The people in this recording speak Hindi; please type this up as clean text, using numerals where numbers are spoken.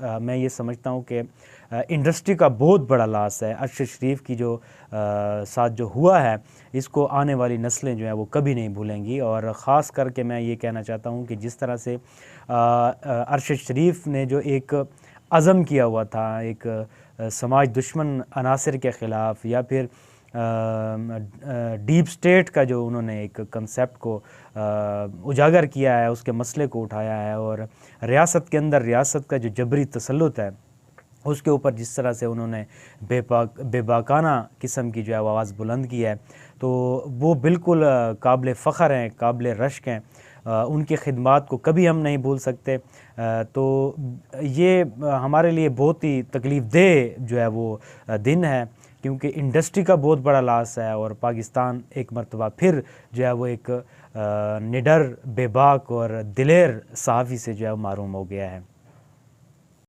मैं ये समझता हूँ कि इंडस्ट्री का बहुत बड़ा लॉस है। अरशद शरीफ की जो साथ जो हुआ है, इसको आने वाली नस्लें जो हैं वो कभी नहीं भूलेंगी। और ख़ास करके मैं ये कहना चाहता हूँ कि जिस तरह से अरशद शरीफ ने जो एक अज़म किया हुआ था, एक समाज दुश्मन अनासर के ख़िलाफ़, या फिर डीप स्टेट का जो उन्होंने एक कंसेप्ट को उजागर किया है, उसके मसले को उठाया है, और रियासत के अंदर रियासत का जो जबरी तसल्लुत है उसके ऊपर जिस तरह से उन्होंने बेबाकाना किस्म की जो है आवाज़ बुलंद की है, तो वो बिल्कुल काबिल फ़ख्र हैं, काबिल रश्क हैं। उनकी खिदमात को कभी हम नहीं भूल सकते। तो ये हमारे लिए बहुत ही तकलीफ़देह जो है वो दिन है, क्योंकि इंडस्ट्री का बहुत बड़ा लॉस है, और पाकिस्तान एक मरतबा फिर जो है वो एक निडर, बेबाक और दिलेर सहाफ़ी से जो है महरूम हो गया है।